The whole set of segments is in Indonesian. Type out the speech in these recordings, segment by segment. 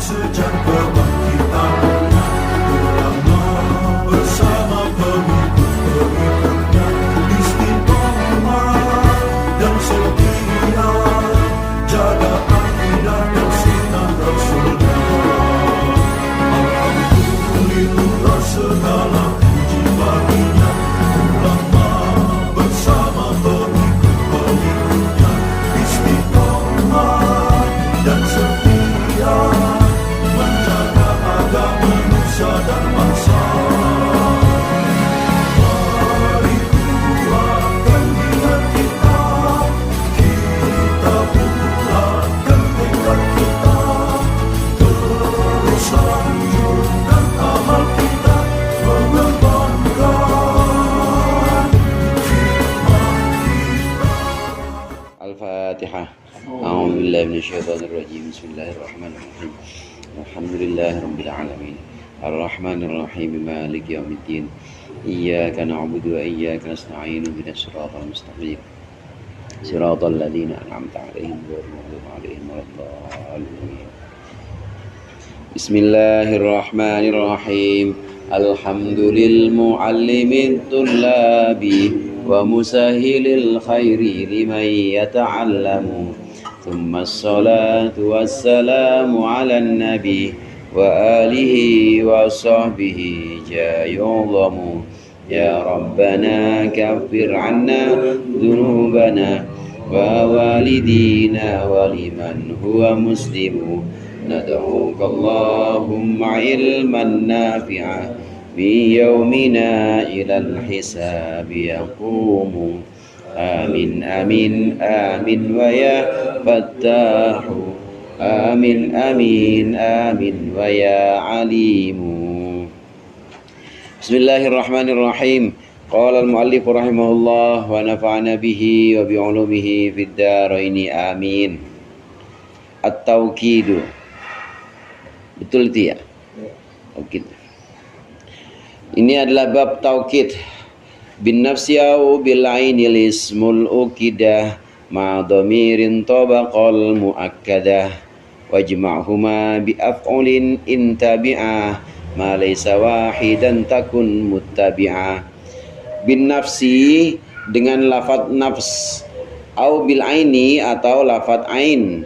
sejak kebangkitan ulama bersama pengikut-pengikutnya istiqomah dan setia jaga akidah dan sunnah Rasulnya. Alhamdulillah segala puji baginya ulama bersama pengikut-pengikutnya istiqomah dan setia menjaga agama nusa dan bangsa. Mari kuatkan niat kita, kita bulatkan tekad kita, terus lanjutkan amal kita, mengembangkan hikmah kita. Al-Fatihah. A'udzu billahi minasyaitonir rajim. Bismillahirrahmanirrahim. Alhamdulillahirabbil alamin. Arrahmanir rahim. Maliki yaumiddin. Iyyaka na'budu wa iyyaka nasta'in. Ihdinas siratal mustaqim. Siratal ladzina an'amta 'alaihim ghairil maghdubi 'alaihim waladdallin. Bismillahirrahmanirrahim. Alhamdulil muallimit tullabi wa musahilil khairi liman yata'allamu. Thumma assalatu wassalamu ala nabi wa alihi wa sahbihi jayullamu. Ya Rabbana kaffir anna dhunubana wa walidina wa liman huwa muslimu. Nad'uka Allahumma ilman nafi'a fi yawmina ilal hisabi yaqumu. Amin amin amin wa ya fattahu. Amin amin amin wa ya alimu. Bismillahirrahmanirrahim. Qala al-muallif rahimahullah wa nafa'ana bihi wa bi'ulumihi fid dharaini amin. At-tauqidu. Betul itu ya? Taukid. Ini adalah bab taukid. Bin nafsi au bil ainil ismul ukidah ma dhamirin tabaqal muakkadah wajma'huma bi af'ulin in tabi'ah ma laysa wahidan takun muttabi'ah. Bin nafsi dengan lafaz nafs, au bil aini atau lafaz ain.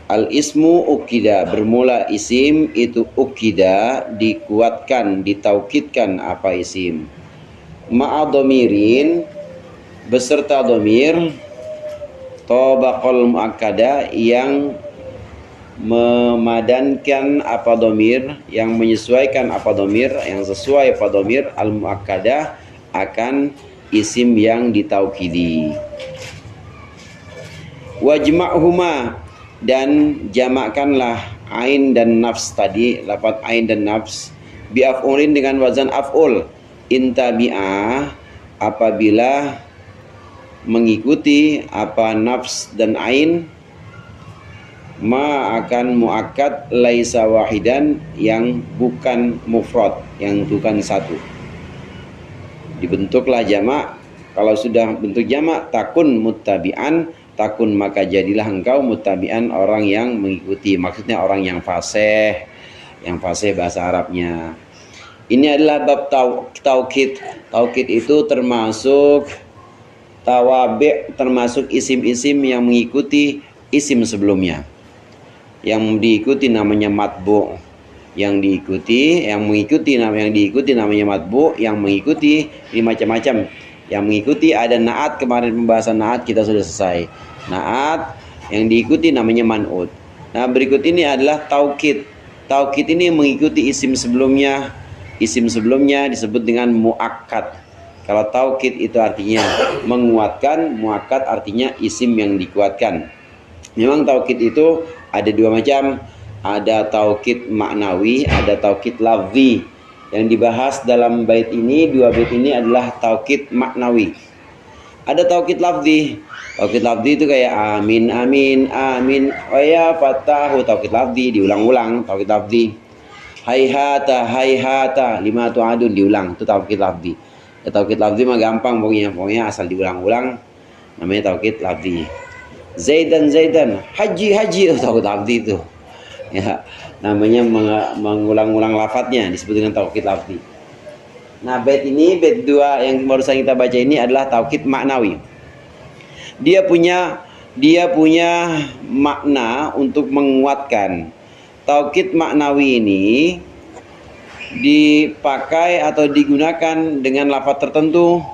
Al ismu ukida, bermula isim itu ukida, dikuatkan, ditaukidkan apa isim. Ma'a dhamirin, beserta dhamir, tabaqal muakkada, yang memadankan apa dhamir, yang menyesuaikan apa dhamir, yang sesuai apa dhamir al muakkada akan isim yang ditaukidi. Wajma'huma, dan jamakkanlah ain dan nafs tadi, lafaz ain dan nafs, bi'af'ulin dengan wazan af'ul, intabi'ah, apabila mengikuti apa nafs dan ain, ma akan muakkad laisa wahidan, yang bukan mufrad, yang bukan satu. Dibentuklah jamak. Kalau sudah bentuk jamak, takun muttabi'an, takun maka jadilah engkau muttabi'an, orang yang mengikuti, maksudnya orang yang fasih, yang fasih bahasa Arabnya. Ini adalah bab taukid. Taukid itu termasuk tawabi', termasuk isim-isim yang mengikuti isim sebelumnya. Yang diikuti namanya matbu', yang diikuti namanya matbu', yang mengikuti ini macam-macam. Yang mengikuti ada naat, kemarin pembahasan naat kita sudah selesai. Naat yang diikuti namanya man'ut. Nah, berikut ini adalah taukid. Taukid ini mengikuti isim sebelumnya. Isim sebelumnya disebut dengan muakkad. Kalau taukid itu artinya menguatkan, muakkad artinya isim yang dikuatkan. Memang taukid itu ada dua macam. Ada taukid maknawi, ada taukid lafzi. Yang dibahas dalam bait ini, dua bait ini adalah taukid maknawi. Ada taukid lafzi. Taukid lafzi itu kayak amin amin amin wa ya fatahu, taukid lafzi diulang-ulang, taukid lafzi. Hayhata lima tu'adun, diulang, itu taukid lafzi. Ya, taukid lafzi mah gampang pokoknya asal diulang-ulang namanya taukid lafzi. Zaidan haji, itu taukid lafzi itu. Ya, namanya mengulang-ulang lafadznya disebut dengan taukid lafzi. Nah, bait 2 yang barusan kita baca ini adalah taukid maknawi. Dia punya makna untuk menguatkan. Taukid maknawi ini dipakai atau digunakan dengan lafaz tertentu,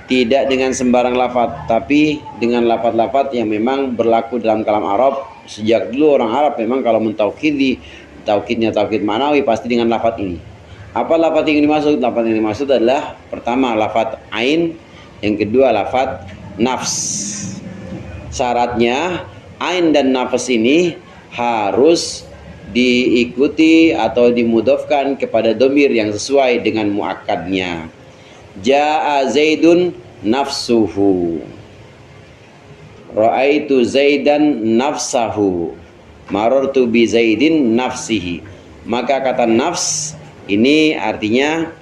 tidak dengan sembarang lafaz, tapi dengan lafaz-lafaz yang memang berlaku dalam kalam Arab. Sejak dulu orang Arab memang kalau mentaukidi, taukidnya taukid maknawi pasti dengan lafaz ini. Apa lafaz yang dimaksud? Lafaz yang dimaksud adalah pertama lafaz ain, yang kedua lafaz nafs. Syaratnya ain dan nafs ini harus diikuti atau dimudhofkan kepada domir yang sesuai dengan muakkadnya. Ja'a Zaidun nafsuhu, ra'aitu Zaidan nafsahu, marartu bi Zaidin nafsihi. Maka kata nafs ini artinya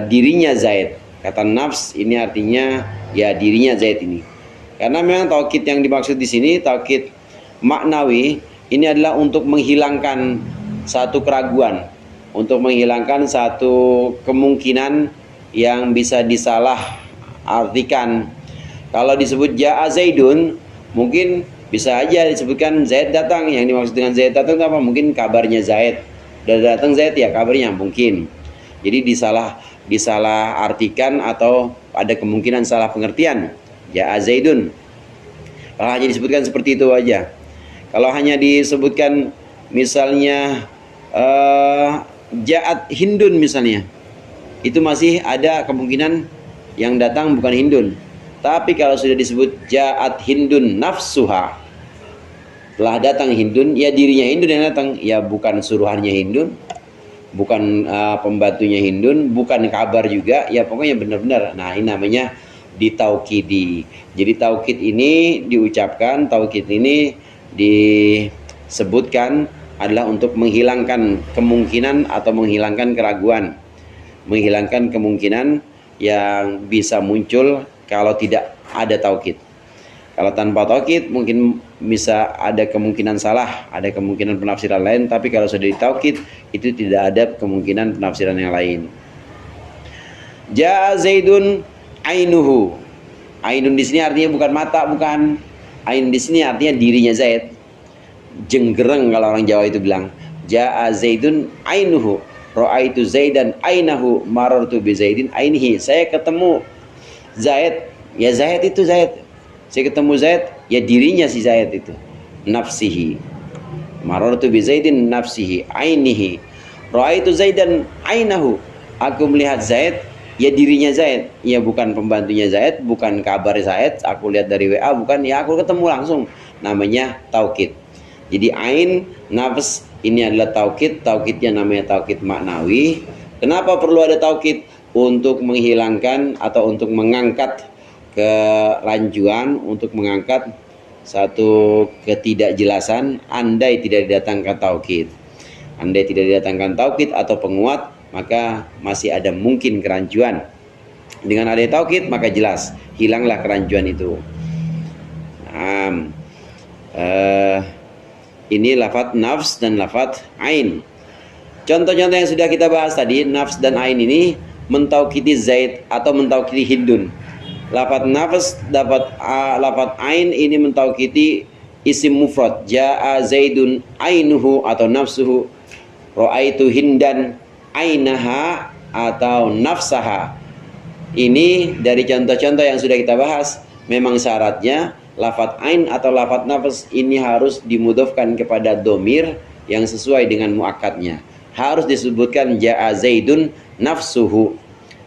dirinya Zaid. Kata nafs ini artinya ya dirinya Zaid ini. Karena memang taukid yang dimaksud di sini taukid maknawi ini adalah untuk menghilangkan satu keraguan, untuk menghilangkan satu kemungkinan yang bisa disalah artikan. Kalau disebut ja'a Zaidun, mungkin bisa aja disebutkan Zaid datang. Yang dimaksud dengan Zaid datang apa? Mungkin kabarnya Zaid. Udah datang Zaid ya kabarnya mungkin. Jadi disalah artikan atau ada kemungkinan salah pengertian. Ja'a Zaidun. Kalau hanya disebutkan seperti itu aja. Kalau hanya disebutkan misalnya Ja'at Hindun misalnya, itu masih ada kemungkinan yang datang bukan Hindun. Tapi kalau sudah disebut Ja'at Hindun nafsuha, telah datang Hindun, ya dirinya Hindun yang datang, ya bukan suruhannya Hindun, bukan pembantunya Hindun, bukan kabar juga, ya pokoknya benar-benar. Nah, ini namanya ditaukidi. Jadi taukid ini diucapkan, taukid ini disebutkan adalah untuk menghilangkan kemungkinan atau menghilangkan keraguan, menghilangkan kemungkinan yang bisa muncul kalau tidak ada taukid. Kalau tanpa taukid mungkin bisa ada kemungkinan salah, ada kemungkinan penafsiran lain, tapi kalau sudah ditaukid itu tidak ada kemungkinan penafsiran yang lain. Ja'a Zaidun ainuhu. Ainun di sini artinya bukan mata, bukan. Ain di sini artinya dirinya Zaid. Jenggereng kalau orang Jawa itu bilang. Ja'a Zaidun ainuhu, ra'aitu Zaidan ainahu, marartu bi Zaidin ainihi. Saya ketemu Zaid, ya Zaid itu Zaid. Saya ketemu Zaid, ya dirinya si Zaid itu. Nafsihi. Marartu bi Zaidin nafsihi ainihi. Ra'aitu Zaidan ainahu. Aku melihat Zaid, ya dirinya Zaid, ya bukan pembantunya Zaid, bukan kabar Zaid, aku lihat dari WA, bukan, ya aku ketemu langsung. Namanya taukid. Jadi ain, nafs ini adalah taukid, taukidnya namanya taukid maknawi. Kenapa perlu ada taukid? Untuk menghilangkan atau untuk mengangkat kerancuan, untuk mengangkat satu ketidakjelasan andai tidak didatangkan taukid. Andai tidak didatangkan taukid atau penguat, maka masih ada mungkin kerancuan. Dengan adanya taukid maka jelas hilanglah kerancuan itu. Ini lafaz nafs dan lafaz ain. Contoh-contoh yang sudah kita bahas tadi, nafs dan ain ini mentaukidi Zaid atau mentaukidi Hindun. Lafaz nafs dapat lafaz ain ini mentaukidi isim mufrad, ja'a Zaidun ainuhu atau nafsuhu, ra'aitu Hindan ainaha atau nafsaha. Ini dari contoh-contoh yang sudah kita bahas. Memang syaratnya lafaz ain atau lafaz nafs ini harus dimudhofkan kepada domir yang sesuai dengan muakkadnya. Harus disebutkan ja'a Zaidun nafsuhu.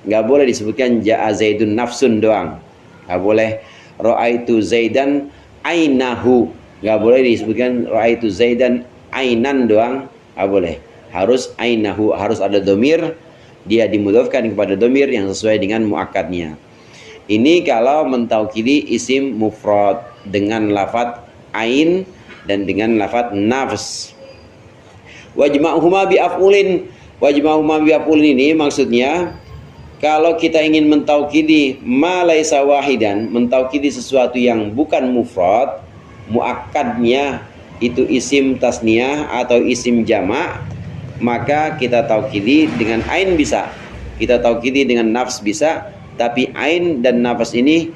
Nggak boleh disebutkan ja'a Zaidun nafsun doang. Nggak boleh ra'aitu Zaidan ainahu. Nggak boleh disebutkan ra'aitu Zaidan ainan doang. Nggak boleh. Harus ainahu, harus ada domir, dia dimudhofkan kepada domir yang sesuai dengan muakkadnya. Ini kalau mentaukidi isim mufrad dengan lafaz ain dan dengan lafaz nafs. Wajma'uhuma bi af'ulin. Wajma'uhuma bi af'ulin ini maksudnya kalau kita ingin mentaukidi ma laisa wahidan, mentaukidi sesuatu yang bukan mufrad, muakkadnya itu isim tasniyah atau isim jamak, maka kita taukidi dengan ain bisa, kita taukidi dengan nafs bisa, tapi ain dan nafas ini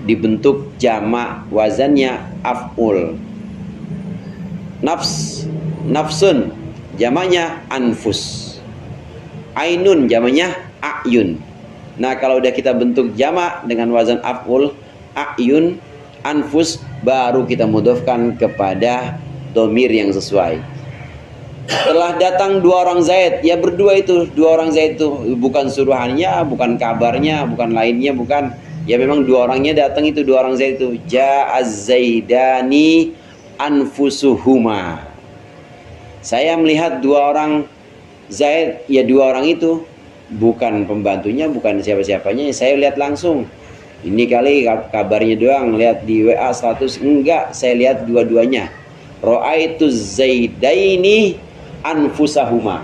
dibentuk jamak, wazannya af'ul. Nafsun jamaknya anfus, ainun jamaknya a'yun. Nah, kalau udah kita bentuk jamak dengan wazan af'ul, a'yun, anfus, baru kita mudhofkan kepada domir yang sesuai. Telah datang dua orang Zaid, ya berdua itu, dua orang Zaid itu bukan suruhannya, bukan kabarnya, bukan lainnya, bukan. Ya memang dua orangnya datang itu, dua orang Zaid itu. Ja'az Zaidani anfusuhuma. Saya melihat dua orang Zaid, ya dua orang itu, bukan pembantunya, bukan siapa-siapanya, saya lihat langsung. Ini kali kabarnya doang, lihat di WA status, enggak, saya lihat dua-duanya. Ra'aitu Zaidaini anfusahuma,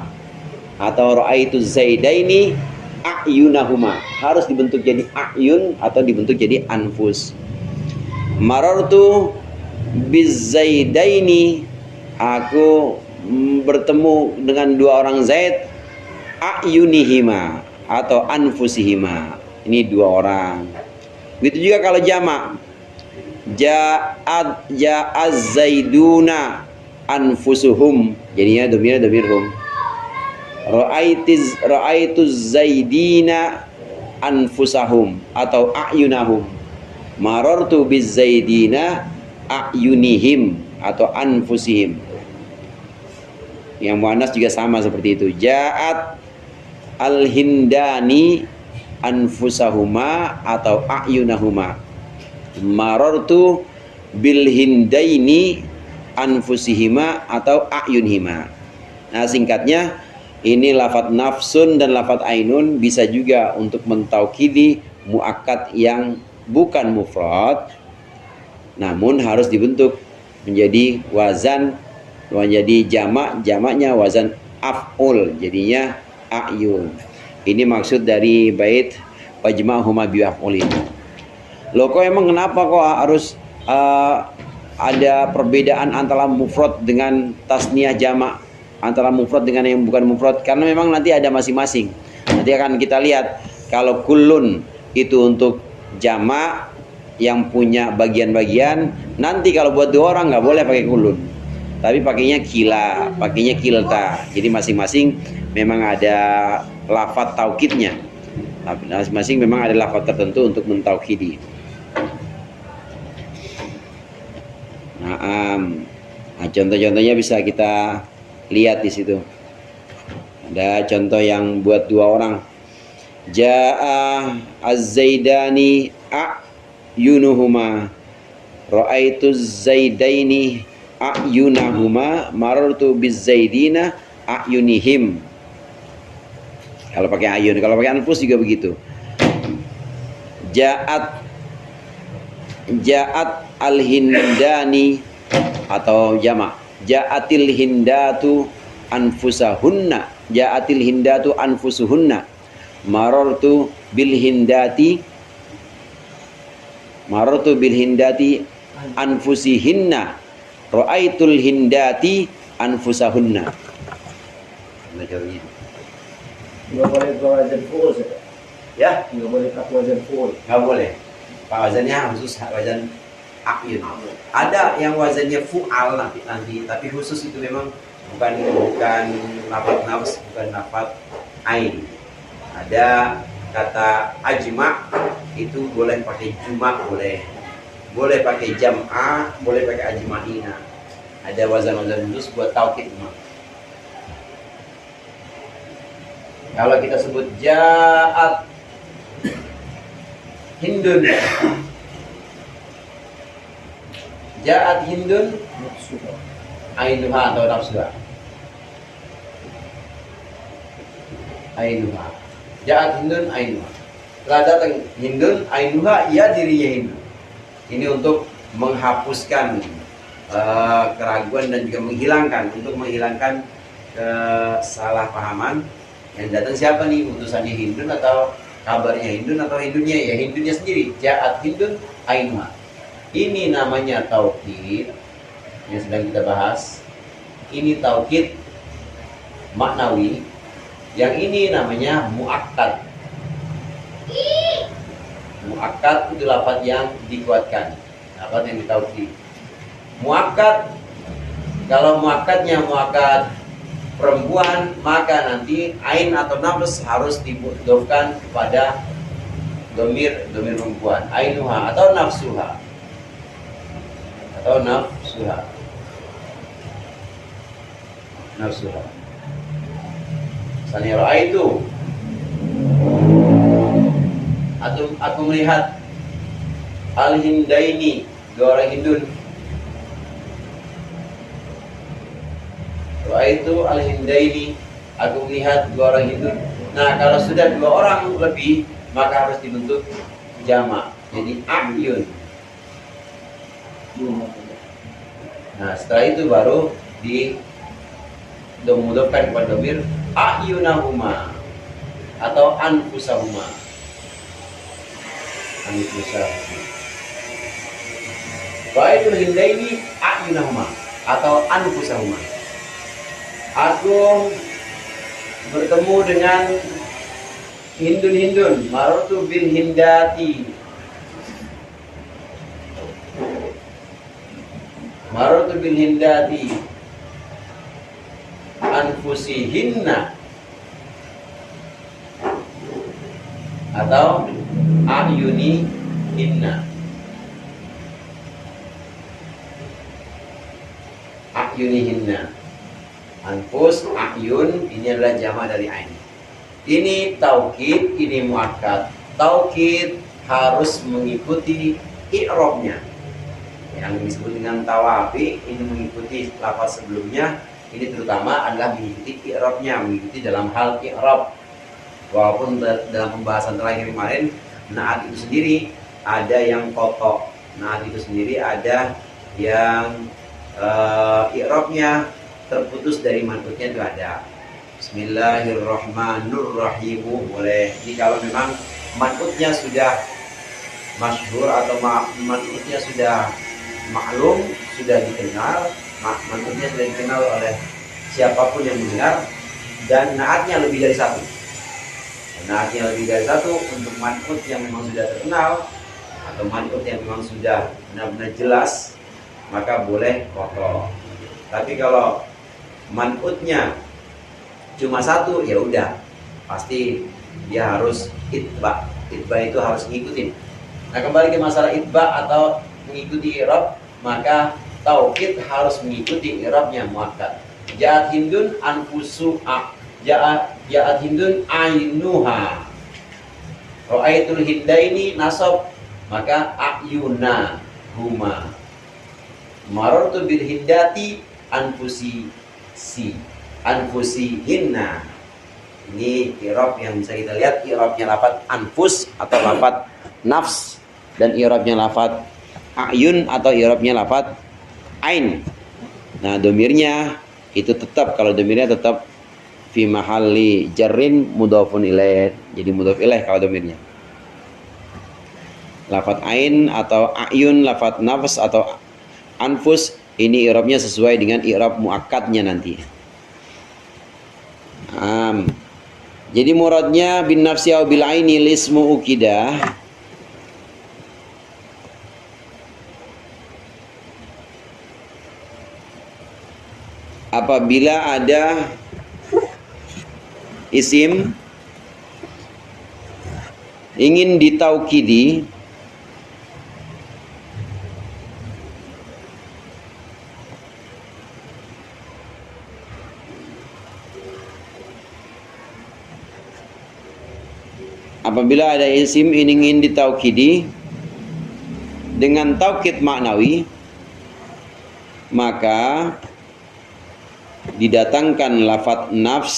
atau ra'aitu Zaidaini a'yunahuma. Harus dibentuk jadi a'yun atau dibentuk jadi anfus. Marartu bizaidaini, aku bertemu dengan dua orang Zaid, a'yunihima atau anfusihima. Ini dua orang. Begitu juga kalau jamak, ja'az zaiduna anfusuhum, jadinya domirhum. Ra'aituz zaidina anfusahum atau a'yunahum. Marartu biz zaidina a'yunihim atau anfusihim. Yang muannas juga sama seperti itu. Ja'at al-hindani anfusahuma atau a'yunahuma. Marartu bil hindaini anfusihima atau a'yunhima. Nah, singkatnya ini lafadz nafsun dan lafadz ainun bisa juga untuk mentaukidi muakkad yang bukan mufrad, namun harus dibentuk menjadi wazan, menjadi jamaknya wazan af'ul, jadinya a'yun. Ini maksud dari bait wajma'huma bi'af'ul ini. Loh, kok emang kenapa kok harus ada perbedaan antara mufrad dengan tasniyah jamak, antara mufrad dengan yang bukan mufrad? Karena memang nanti ada masing-masing. Nanti akan kita lihat kalau kullun itu untuk jamak yang punya bagian-bagian. Nanti kalau buat dua orang nggak boleh pakai kullun, tapi pakainya kila, pakainya kilta. Jadi masing-masing memang ada lafadz taukidnya. Masing-masing memang ada lafadz tertentu untuk mentaukidi. Nah, contoh-contohnya bisa kita lihat di situ. Ada contoh yang buat dua orang. Ja'a az-zaidani a'yunuhuma, ra'aitu zaidaini a'yunahuma, marartu biz-zaidina a'yunihim. Kalau pakai ayun, kalau pakai anfus juga begitu. Ja'at al-hindani atau jamak. Ja'atil hindatu anfusahunna, ja'atil hindatu anfusuhunna. Marartu bil hindati anfusihinna, ra'aitul hindati anfusahunna. Nggak boleh wazan full, Ya, nggak boleh pakai wazan full. nggak boleh. Pak wazannya khusus wazan a'yun. Ada yang wazannya fu'al nanti, tapi khusus itu memang bukan lafadz nafs, bukan lafadz ain. Ada kata ajma, itu boleh pakai juma, boleh pakai jam'a, boleh pakai ajma'ina. Ada wazan-wazan khusus buat taukid. Kalau kita sebut ja'at hindun, ja'at hindun ainuha atau nafsuha. Ainuha, ja'at hindun ainuha. Telah datang hindun ainuha, ya dirinya hindun. Ini untuk menghapuskan keraguan dan juga menghilangkan kesalahpahaman. Yang datang siapa nih? Utusannya hindun atau kabarnya hindun atau hindunnya? Ya hindunnya sendiri. Ja'at hindun ainuha. Ini namanya taukid yang sedang kita bahas. Ini taukid maknawi. Yang ini namanya muakkad. Muakkad itu lafaz yang dikuatkan, lafaz yang ditaukid. Muakkad, kalau muakkadnya muakkad perempuan, maka nanti ain atau nafs harus dimudofkan kepada domir perempuan, ainuha atau nafsuha Misalnya ra'aitu, aku melihat al-hindaini, dua orang Hindun. Ra'aitu al-hindaini, aku melihat dua orang Hindun. Nah, kalau sudah dua orang lebih, maka harus dibentuk jamak. Jadi a'yun. Nah, setelah itu baru dimudofkan kepada domir a'yunahuma atau anfusahuma. Ra'aitul hindaini a'yunahuma atau anfusahuma. Aku bertemu dengan Hindun, marartu bil hindati. Marartu bil hindati anfusihinna atau a'yunihinna. A'yunihinna. Anfus, a'yun, ini adalah jamak dari ain. Ini taukid, ini muakkad. Taukid harus mengikuti i'rabnya. Yang disebut dengan tawafi, ini mengikuti lafaz sebelumnya. Ini terutama adalah mengikuti i'rabnya, mengikuti dalam hal i'rab. Walaupun dalam pembahasan terakhir kemarin, naat itu sendiri ada yang kotok, naat itu sendiri ada yang i'rabnya terputus dari manutnya itu ada. Bismillahirrahmanirrahim boleh. Jadi kalau memang manutnya sudah masyhur atau manutnya sudah maklum, sudah dikenal, manutnya sudah dikenal oleh siapapun yang mendengar, dan naatnya lebih dari satu. Naatnya lebih dari satu untuk manut yang memang sudah terkenal atau manut yang memang sudah benar-benar jelas, maka boleh kotor. Tapi kalau manutnya cuma satu, ya udah pasti dia harus itba. Itba itu harus ngikutin. Nah, kembali ke masalah itba atau mengikuti i'rab, maka taukid harus mengikuti i'rabnya muakkad. Ja'at hindun anfusuha, ja'at hindun ainuha. Ra'aitul hindaini nasab, maka a'yuna huma. Marartu bil hindati anfusihinna. Ini i'rab yang bisa kita lihat, i'rabnya lafaz anfus atau lafaz nafs, dan i'rabnya lafaz a'yun atau i'rabnya lafaz ain. Nah, domirnya itu tetap, kalau domirnya tetap fi mahalli jarrin mudhafun ilaih. Jadi mudhaf ilaih kalau domirnya. Lafaz ain atau a'yun, lafaz nafs atau anfus, ini i'rabnya sesuai dengan i'rab muakkadnya nanti. Jadi muradnya bin nafsi au bil aini lismu ukidah. Apabila ada isim ingin ditaukidi ingin ditaukidi dengan taukid maknawi, maka didatangkan lafaz nafs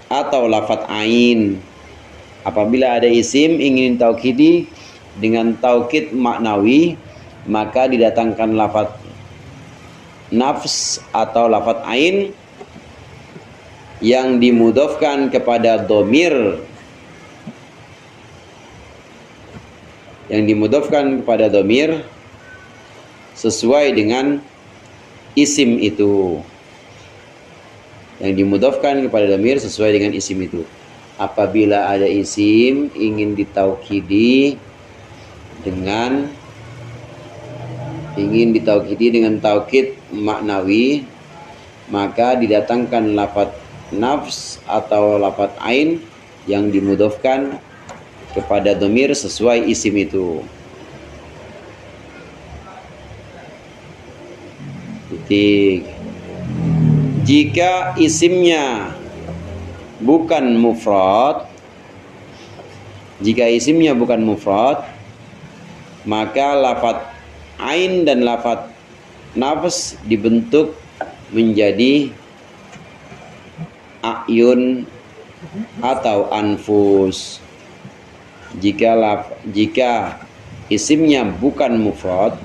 atau lafaz ain. Apabila ada isim ingin taukidi dengan taukid maknawi, maka didatangkan lafaz nafs atau lafaz ain yang dimudhofkan kepada domir, sesuai dengan isim itu. Yang dimudhofkan kepada dhamir sesuai dengan isim itu. Apabila ada isim ingin ditaukidi dengan taukid maknawi, maka didatangkan lafadz nafs atau lafadz ain yang dimudhofkan kepada dhamir sesuai isim itu. Titik. Jika isimnya bukan mufrad, maka lafadz ain dan lafadz nafs dibentuk menjadi a'yun atau anfus. Jika isimnya bukan mufrad,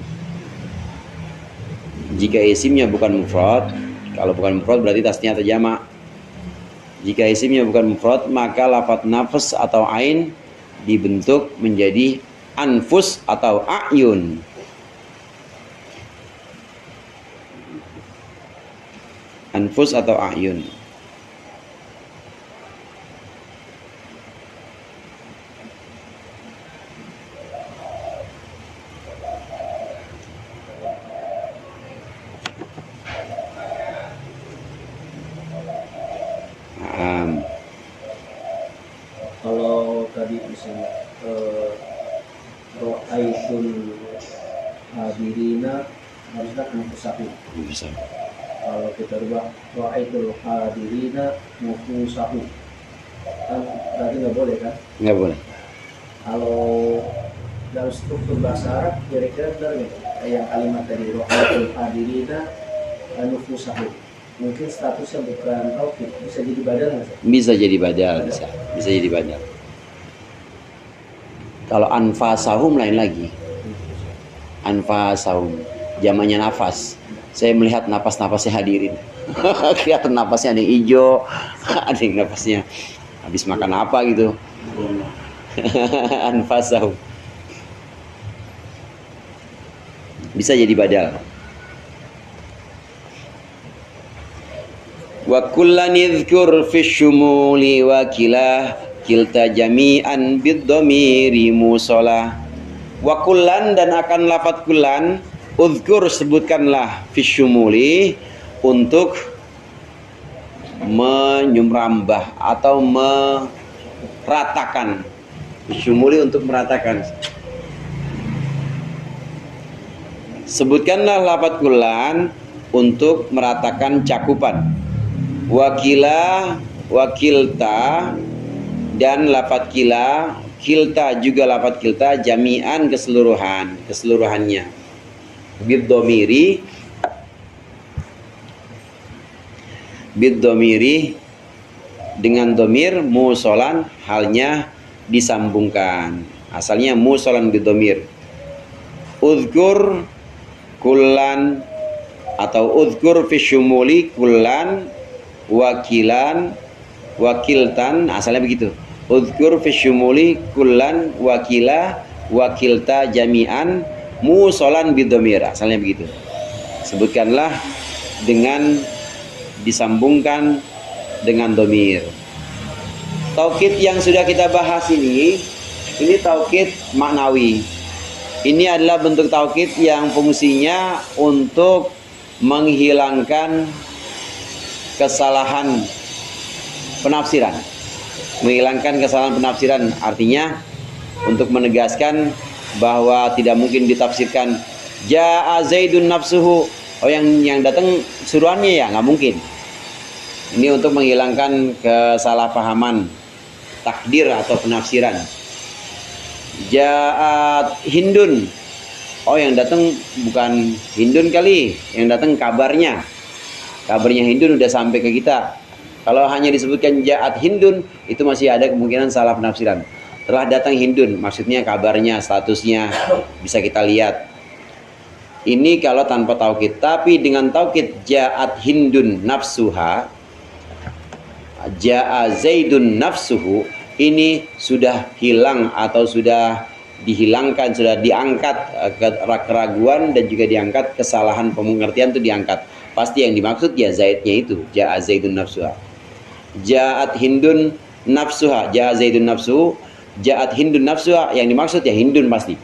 kalau bukan mufrad berarti tasnya atau jamak. Jika isimnya bukan mufrad, maka lafadz nafs atau ain dibentuk menjadi anfus atau a'yun. Anfus atau a'yun. Kalau tadi misalnya ro'aitul hadirina harusnya mufusahu. Bisa. Kalau kita rubah ro'aitul hadirina mufusahu, kan berarti nggak boleh kan? Nggak boleh. Kalau dalam struktur bahasa Arab kira-kira benar nggak? Yang kalimat tadi ro'aitul hadirina mufusahu, mungkin statusnya bukan taukid, bisa jadi badal nggak sih? Bisa jadi badal, bisa jadi badal. Kalau anfasahum lain lagi. Anfasahum, jamannya nafas. Saya melihat napas-napasnya hadirin. Kelihatan napasnya ada yang hijau, ada yang napasnya habis makan apa gitu. Anfasahum. Bisa jadi badal. Wa kullan idhkur fi syumuli wa kilta jami'an bid-dhamiri musolah. Wa kullan, dan akan lafadz kullan, udhkur, sebutkanlah, fi syumuli, untuk menyumrambah atau meratakan. Fi syumuli, untuk meratakan. Sebutkanlah lafadz kullan untuk meratakan cakupan. Wakila, wakilta, dan lafadz kilta juga lafadz kilta, jami'an, keseluruhannya. Bid-dhamiri dengan dhamir musolan, halnya disambungkan. Asalnya musolan bid-dhamir. Udhkur kullan atau udhkur fi syumuli kullan wakilan wakiltan, asalnya begitu. Udhkur fi syumuli kullan wakilta jami'an musolan bid-dhamir, asalnya begitu. Sebutkanlah dengan disambungkan dengan dhamir. Taukid yang sudah kita bahas ini taukid maknawi. Ini adalah bentuk taukid yang fungsinya untuk menghilangkan kesalahan penafsiran. Artinya untuk menegaskan bahwa tidak mungkin ditafsirkan ja'a zaidun nafsuhu, oh yang datang suruhannya, ya nggak mungkin. Ini untuk menghilangkan kesalahpahaman takdir atau penafsiran. Ja'at hindun, oh yang datang bukan hindun kali, yang datang kabarnya hindun udah sampai ke kita. Kalau hanya disebutkan ja'at hindun, itu masih ada kemungkinan salah penafsiran. Telah datang hindun, maksudnya kabarnya, statusnya bisa kita lihat. Ini kalau tanpa taukid. Tapi dengan taukid ja'at hindun nafsuha, ja'a zaidun nafsuhu, ini sudah hilang atau sudah dihilangkan, sudah diangkat keraguan dan juga diangkat kesalahan pengertian itu diangkat. Pasti yang dimaksud ya zaidnya itu, ja'a zaidun nafsuha. Ja'at hindun nafsuha, ja'a zaidun nafsuhu, ja'at hindun nafsuha, yang dimaksud ya hindun pasti.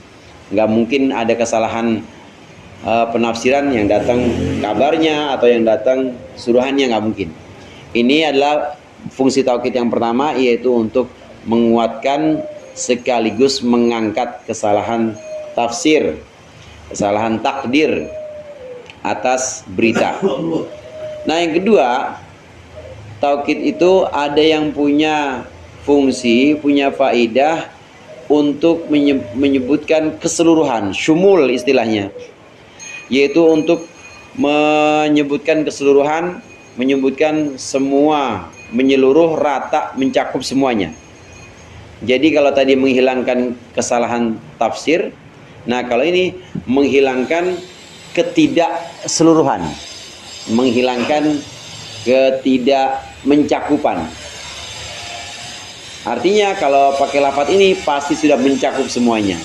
Nggak mungkin ada kesalahan penafsiran yang datang kabarnya atau yang datang suruhannya, nggak mungkin. Ini adalah fungsi taukid yang pertama, yaitu untuk menguatkan sekaligus mengangkat kesalahan tafsir, kesalahan takdir atas berita. Nah, yang kedua, taukid itu ada yang punya fungsi, punya faedah untuk menyebutkan keseluruhan, syumul istilahnya, yaitu untuk menyebutkan keseluruhan, menyebutkan semua, menyeluruh, rata, mencakup semuanya. Jadi kalau tadi menghilangkan kesalahan tafsir, nah kalau ini menghilangkan ketidakseluruhan, menghilangkan ketidakmencakupan. Artinya kalau pakai lafaz ini pasti sudah mencakup semuanya.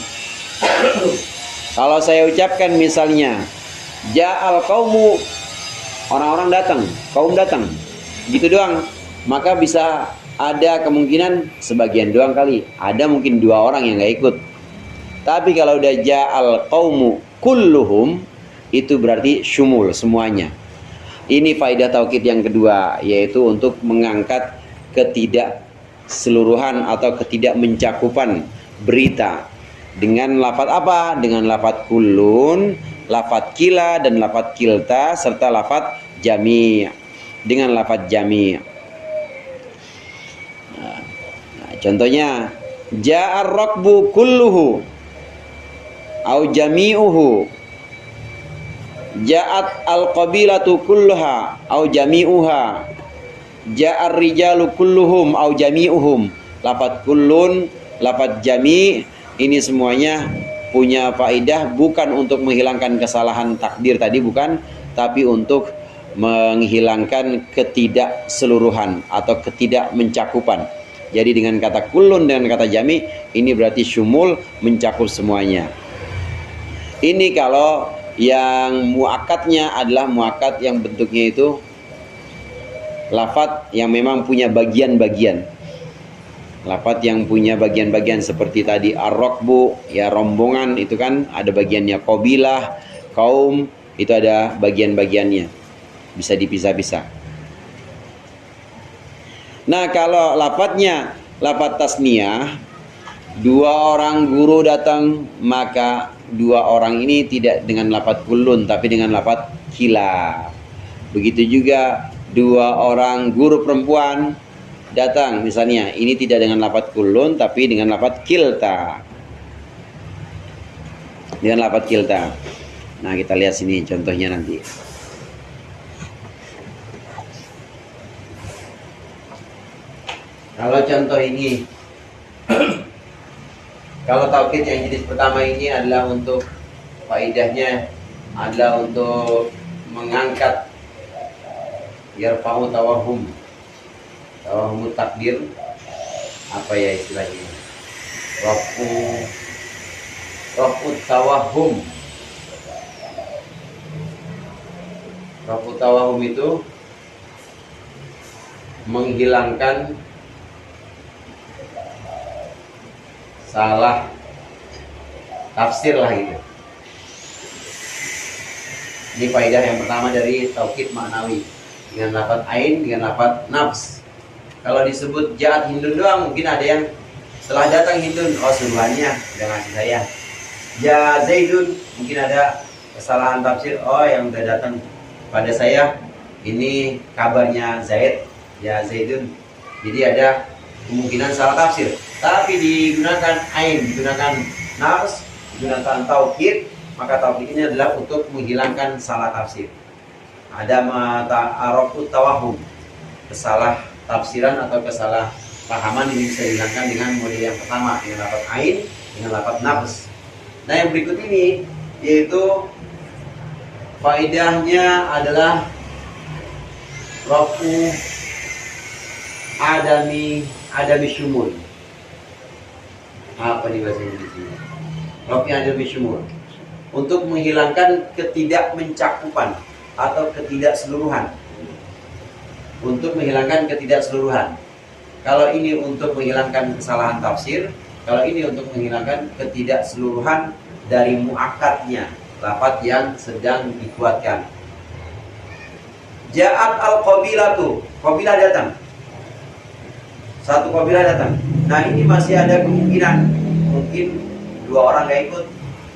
Kalau saya ucapkan misalnya ja'al qaumu, orang-orang datang, kaum datang, gitu doang, maka bisa ada kemungkinan sebagian doang kali, ada mungkin 2 orang yang nggak ikut. Tapi kalau udah ja'al qaumu kulluhum, itu berarti syumul, semuanya. Ini faedah taukid yang kedua, yaitu untuk mengangkat ketidakseluruhan atau ketidakmencakupan berita dengan lafaz apa? Dengan lafaz kullun, lafaz kila dan lafaz kilta, serta lafaz jami'. Dengan lafaz jami'. Nah, contohnya ja'ar rakbu kulluhu au jami'uhu, ja'at al-qabilatu kulluha au jami'uha, ja'ar rijalu kulluhum au jami'uhum. Lafaz kullun, lafaz jami', ini semuanya punya faedah bukan untuk menghilangkan kesalahan takdir tadi, bukan, tapi untuk menghilangkan ketidakseluruhan atau ketidakmencakupan. Jadi dengan kata kullun dengan kata jami, ini berarti syumul, mencakup semuanya. Ini kalau yang muakatnya adalah muakat yang bentuknya itu lafaz yang memang punya bagian-bagian. Lafaz yang punya bagian-bagian seperti tadi ar-rakbu, ya rombongan, itu kan ada bagiannya. Qabilah, kaum, itu ada bagian-bagiannya, bisa dipisah-pisah. Nah, kalau lafaznya lafaz tasniyah, 2 orang guru datang, maka 2 orang ini tidak dengan lafaz kullun tapi dengan lafaz kila. Begitu juga 2 orang guru perempuan datang, misalnya ini tidak dengan lafaz kullun tapi dengan lafaz kilta. Dengan lafaz kilta. Nah, kita lihat sini contohnya nanti. Kalau contoh ini, kalau taukid yang jenis pertama ini adalah untuk faedahnya adalah untuk mengangkat yarfa'u tawahum takdir, apa ya istilahnya, rafu tawahum itu menghilangkan salah tafsir lah gitu. Ini faedah yang pertama dari taukid maknawi dengan lafaz ain, dengan lafaz nafs. Kalau disebut ja'at hindun doang, mungkin ada yang setelah datang hindun, oh suruhannya udah ngasih saya. Ja zaidun, mungkin ada kesalahan tafsir, oh yang udah datang pada saya ini kabarnya Zaid, ya zaidun. Jadi ada kemungkinan salah tafsir. Tapi digunakan ain, digunakan nafs, digunakan taukid, maka taukid ini adalah untuk menghilangkan salah tafsir. Ada mata arafut tawahum, kesalah tafsiran atau kesalah pahaman ini bisa dihilangkan dengan model yang pertama, dengan lafaz ain, dengan lafaz nafs. Nah, yang berikut ini yaitu faedahnya adalah rafu adami syumul. Apa nih bahasa Inggrisnya? Rafi'an lebih syumul. Untuk menghilangkan ketidakmencakupan atau ketidakseluruhan. Untuk menghilangkan ketidakseluruhan. Kalau ini untuk menghilangkan kesalahan tafsir, kalau ini untuk menghilangkan ketidakseluruhan dari muakkadnya, lafaz yang sedang dikuatkan. Ja'at al-qabilatu, qabilah datang. Satu qabilah datang. Nah, ini masih ada kemungkinan mungkin 2 orang gak ikut,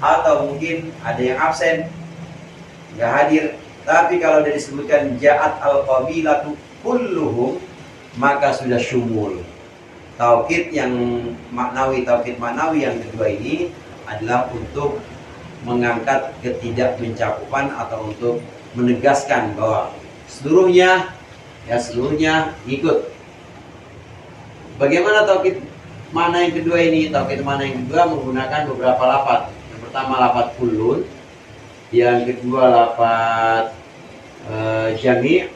atau mungkin ada yang absen, gak hadir. Tapi kalau sudah disebutkan ja'at al-qabilatu kulluhum, maka sudah syumul. Taukid yang maknawi, taukid maknawi yang kedua ini adalah untuk mengangkat ketidakmencakupan atau untuk menegaskan bahwa seluruhnya ikut. Bagaimana taukid mana yang kedua ini? Taukid mana yang kedua menggunakan beberapa lafaz. Yang pertama lafaz kullun, yang kedua lafaz jami'.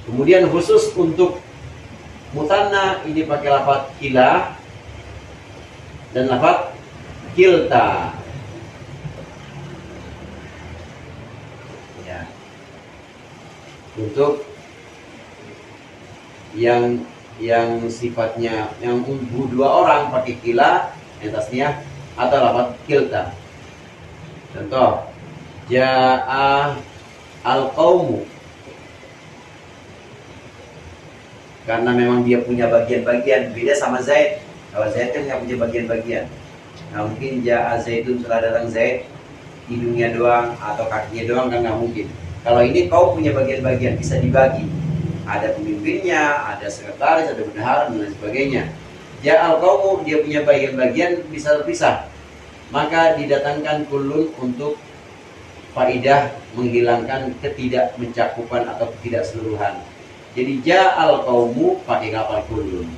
Kemudian khusus untuk mutanna ini pakai lafaz kila dan lafaz kilta. Ya. Untuk yang sifatnya yang 2 orang pakai kila yang tasniah atau lafaz kilta. Contoh, ja'a al-qaumu, karena memang dia punya bagian-bagian, beda sama Zaid. Kalau Zaid kan nggak punya bagian-bagian. Nah, mungkin ja'a Zaidun, telah datang Zaid, hidungnya doang atau kakinya doang kan nggak mungkin. Kalau ini kau punya bagian-bagian, bisa dibagi. Ada pemimpinnya, ada sekretaris, ada bendahara dan lain sebagainya. Ja'al qaumu, dia punya bagian-bagian, bisa terpisah. Maka didatangkan kulun untuk faidah menghilangkan ketidakmencakupan atau ketidakseluruhan. Jadi ja'al qaumu pakai kapal kulun.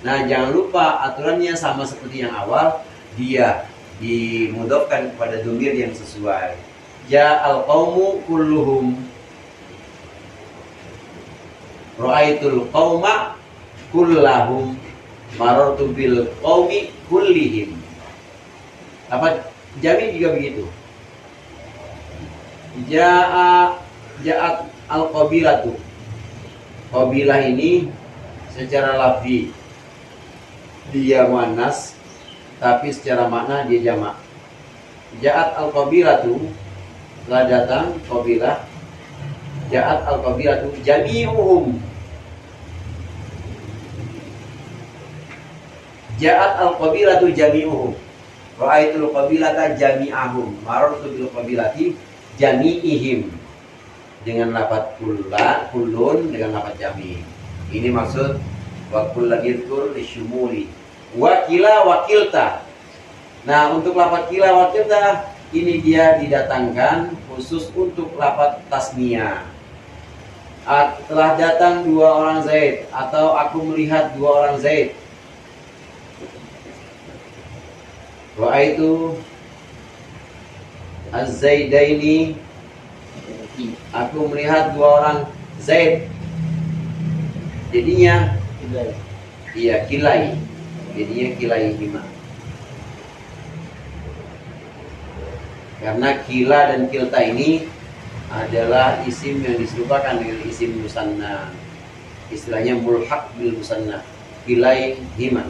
Nah, jangan lupa aturannya sama seperti yang awal, dia dimudofkan kepada domir yang sesuai. Ja'al qaumu kulluhum, ra'aitul qauma kullahum, marartu bil qaumi kullihim. Apa jami juga begitu. Ja'at al-qabilatu, qabilah ini secara lafzi dia muannas, tapi secara makna dia jamak. Ja'at al-qabilatu, telah datang qabilah. Ja'at al-qabilatu jami'uhum. Ja'at al-qabilatu jami'uhum. Ra'aitul qabilata jami'ahum. Marartu bil qabilati jami'ihim. Dengan lafaz kullun dengan lafaz jami'. Ini maksud wa kullu dzkur lisyumuli. Wa kila wa kilta. Nah, untuk lafaz kila wa kilta ini dia didatangkan khusus untuk lafaz tasniyah. Telah datang 2 orang Zaid, atau aku melihat 2 orang Zaid. Ra'aitu az-Zaidaini, aku melihat 2 orang Zaid. Jadinya iya kilai. Jadinya kilai hima. Karena kila dan kilta ini adalah isim yang diserupakan dengan isim musanna. Istilahnya mulhaq bil musanna. Kilai hima.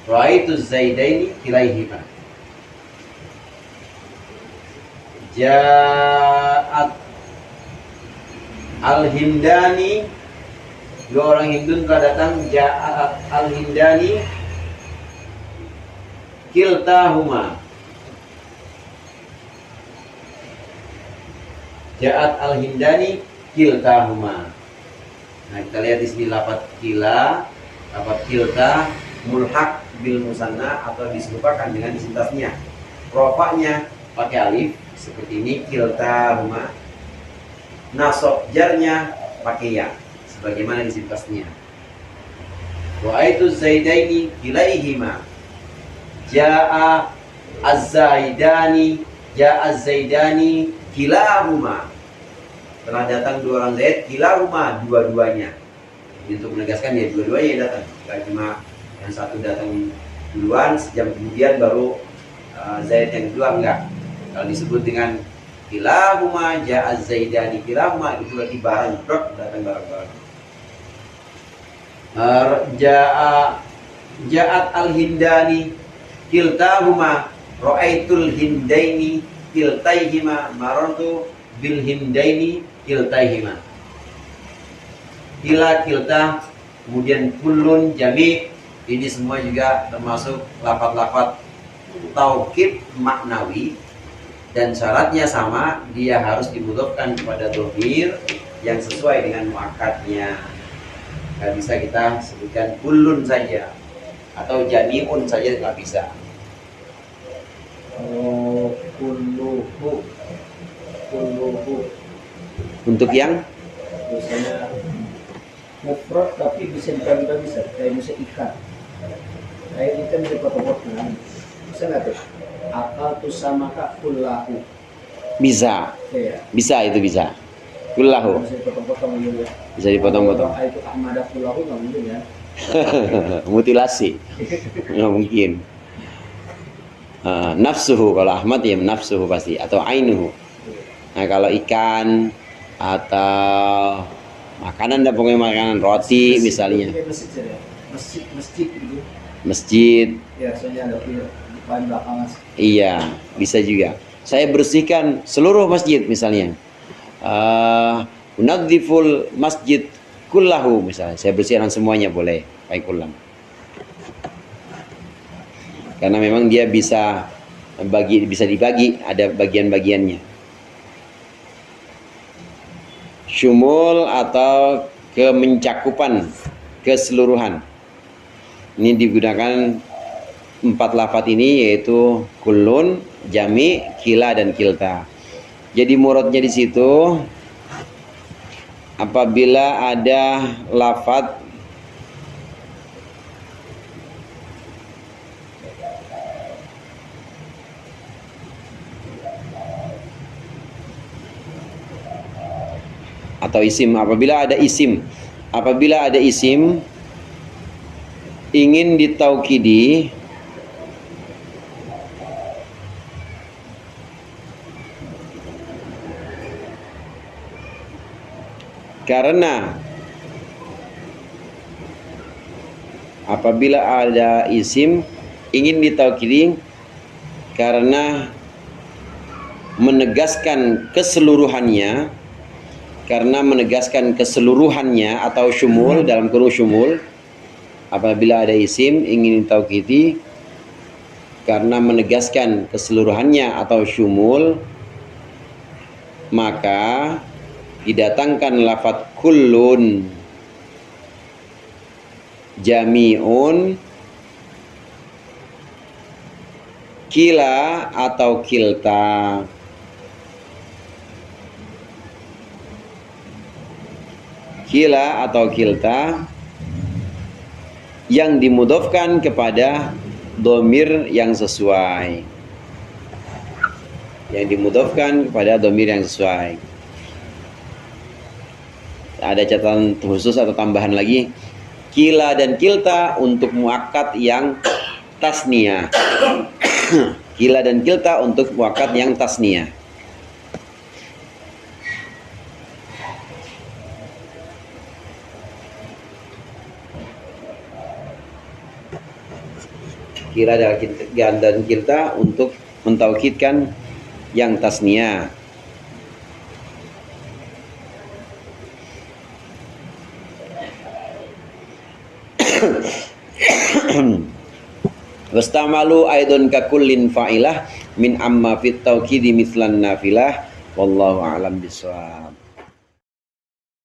Ra'aitu Zaidaini kilaihima. Ja'at al-Hindani, 2 orang Hindun telah datang. Ja'at al-Hindani kiltahuma. Ja'at al-Hindani kiltahuma. Nah, kita lihat di sini lafaz kila, lafaz kilta mulhaq bil musanna atau diserupakan dengan isim tasniyah. Rofaknya pakai alif seperti ini, kiltahuma. Nasab jarnya pakai ya sebagaimana isim tasniyah. Ra'aitu Zaidaini kilaihima. Ja'a az-Zaidani, ja'a az-Zaidani kilahuma. Telah datang 2 orang Zaid, kilahuma, 2-2-nya. Untuk menegaskan ya 2-2-nya yang datang, bukan cuma Yang satu datang duluan, sejam kemudian baru Zaid yang kedua, enggak. Kalau disebut dengan kilahuma ja'a zaidani, kilahuma itu berarti bareng, datang bareng-bareng. Ja'at al-hindani kiltahuma, ra'aitul hindaini kiltaihima, marartu bil hindaini kiltaihima. Kila, kilta, kemudian kullun, jami, ini semua juga termasuk lafaz-lafaz taukid maknawi, dan syaratnya sama, dia harus dimudhofkan kepada dhamir yang sesuai dengan muakkadnya. Nggak bisa kita sebutkan kullun saja atau jami'un saja, nggak bisa. Kulluhu. Untuk yang Biasanya mufrad tapi bisa dibagi-bagi, kayak bisa ikan. Kayak ikan bisa potong-potong. Bisa nggak tuh? Akal tuh sama kak kullahu. bisa, Ya. bisa itu bisa. Kullahu Bisa dipotong-potong gitu ya. bisa dipotong-potong. Kalau itu Ahmada kullahu nggak mungkin ya. Mutilasi nggak mungkin. Nafsuhu, kalau Ahmad ya nafsuhu pasti, atau ainuhu. Nah kalau ikan atau makanan, dan pokoknya makanan, roti misalnya, Masjid ya. Masjid gitu. masjid, Ya, soalnya ada di depan belakang. iya bisa juga. Saya bersihkan seluruh masjid misalnya, unadziful masjid kullahu misalnya, saya bersihkan semuanya, boleh pakai kullam. Karena memang dia bisa dibagi, ada bagian-bagiannya. Syumul atau kemencakupan, keseluruhan. Ini digunakan 4 lafaz ini, yaitu kullun, jami, kila, dan kilta. Jadi muradnya di situ apabila ada lafaz atau isim, apabila ada isim ingin ditaukidi karena menegaskan keseluruhannya, atau syumul, dalam kurung syumul. Apabila ada isim ingin ditaukidi karena menegaskan keseluruhannya atau syumul, maka didatangkan lafaz kullun, jami'un, kila atau kilta. Kila atau kilta yang dimudhofkan kepada dhamir yang sesuai. Ada catatan khusus atau tambahan lagi. Kila dan kilta untuk muakkad yang tasniyah. Kila dan kilta untuk muakkad yang tasniyah. Kila dan kilta untuk mentaukidkan yang tasniyah. Wastamalu aidon kakullin fa'ilah min amma fit taukidi mislan nafilah. Wallahu a'lam bishawab.